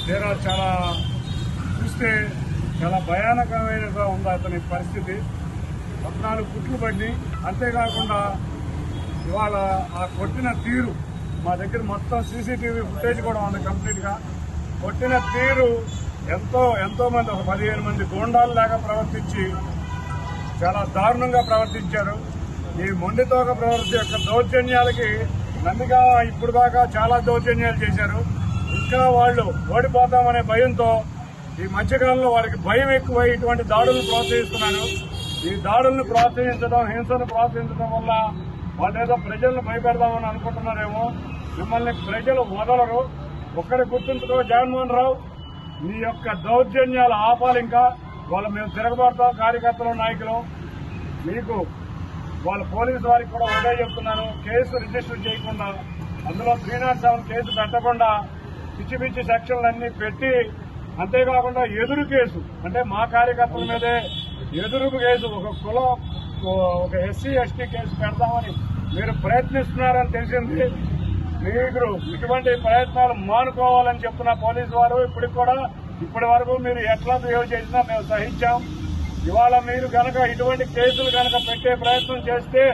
తీరా చాలా చూస్తే చాలా భయానకమైనగా ఉంది అతని పరిస్థితి. 14 కుట్లు పడి, అంతేకాకుండా ఇవాళ ఆ కొట్టిన తీరు మా దగ్గర మొత్తం సీసీటీవీ ఫుటేజ్ కూడా ఉంది. కంప్లీట్గా కొట్టిన తీరు ఎంతో మంది, ఒక 15 మంది గూండాలు లాగా ప్రవర్తించి చాలా దారుణంగా ప్రవర్తించారు. ఈ మొండితోక ప్రవృత్తి యొక్క దౌర్జన్యాలకి నందిగా ఇప్పుడు దాకా చాలా దౌర్జన్యాలు చేశారు. ఇంకా వాళ్ళు ఓడిపోతామనే భయంతో ఈ మధ్యకాలంలో వాళ్ళకి భయం ఎక్కువై ఇటువంటి దాడులను ప్రోత్సహిస్తున్నారు. ఈ దాడులను ప్రోత్సహించడం, హింసను ప్రోత్సహించడం వల్ల వాళ్ళు ఏదో ప్రజలను భయపెడదామని అనుకుంటున్నారేమో. మిమ్మల్ని ప్రజలు వదలరు. ఒక్కడి గుర్తుంచుకో జగన్మోహన్ రావు, మీ యొక్క దౌర్జన్యాలు ఆపాలి. ఇంకా వాళ్ళు మేము తిరగబడతాం, కార్యకర్తలు నాయకులు. మీకు వాళ్ళ పోలీసు వారికి కూడా ఒకటే చెప్తున్నాను, కేసు రిజిస్టర్ చేయకుండా, అందులో 307 కేసు పెట్టకుండా పిచ్చి పిచ్చి సెక్షన్లన్నీ పెట్టి, అంతేకాకుండా ఎదురు కేసు అంటే మా కార్యకర్తల మీదే ఎదురు కేసు, ఒక ఎస్సీ ఎస్టీ కేసు పెడదామని మీరు ప్రయత్నిస్తున్నారని తెలిసింది. మీరు ఇటువంటి ప్రయత్నాలు మానుకోవాలని చెప్తున్న పోలీసు వారు ఇప్పటి వరకు మీరు ఎట్లా బిహేవ్ చేసినా మేము సహించాం. ఇవాళ మీరు కనుక ఇటువంటి కేసులు కనుక పెట్టే ప్రయత్నం చేస్తే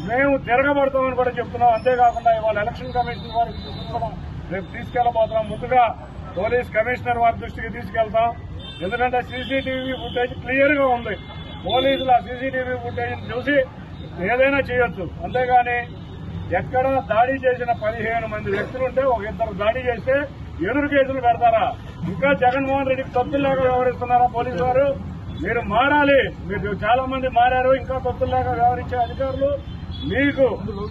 మేము తిరగబడతామని కూడా చెప్తున్నాం. అంతేకాకుండా ఇవాళ ఎలక్షన్ కమిషన్ వారి దృష్టికి కూడా రేపు తీసుకెళ్లబోతున్నాం. ముందుగా పోలీస్ కమిషనర్ వారి దృష్టికి తీసుకెళ్తాం. ఎందుకంటే సీసీటీవీ ఫుటేజ్ క్లియర్ గా ఉంది. పోలీసులు ఆ సీసీటీవీ ఫుటేజ్ చూసి ఏదైనా చేయొచ్చు. అంతేగాని ఎక్కడ దాడి చేసిన 15 మంది వ్యక్తులుంటే ఒక ఇద్దరు దాడి చేస్తే ఎదురు కేసులు పెడతారా? ఇంకా జగన్మోహన్ రెడ్డికి తొత్తుల్లాగా వ్యవహరిస్తున్నారా పోలీసు వారు? మీరు మారాలి. మీరు చాలా మంది మారారు. ఇంకా తొత్తుల్లాగా వ్యవహరించే అధికారులు మీకు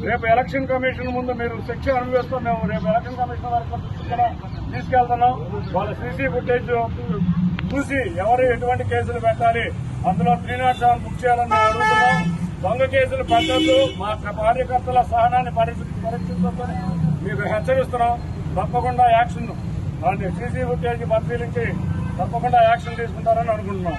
రేపు ఎలక్షన్ కమిషన్ ముందు మీరు శిక్ష అనుభవిస్తాం. మేము రేపు ఎలక్షన్ కమిషన్ వారికి కూడా తీసుకెళ్తున్నాం. వాళ్ళ సీసీ ఫుటేజ్ చూసి ఎవరు ఎటువంటి కేసులు పెట్టాలి, అందులో 307 బుక్ చేయాలని మేము అడుగుతున్నాం. దొంగ కేసులు పెట్టద్దు. మా కార్యకర్తల సహనాన్ని పరీక్షించొద్దని మీకు హెచ్చరిస్తున్నాం. తప్పకుండా యాక్షన్ దాన్ని సీసీ ఫుటేజ్ పరిశీలించి తప్పకుండా యాక్షన్ తీసుకుంటారని అనుకుంటున్నాం.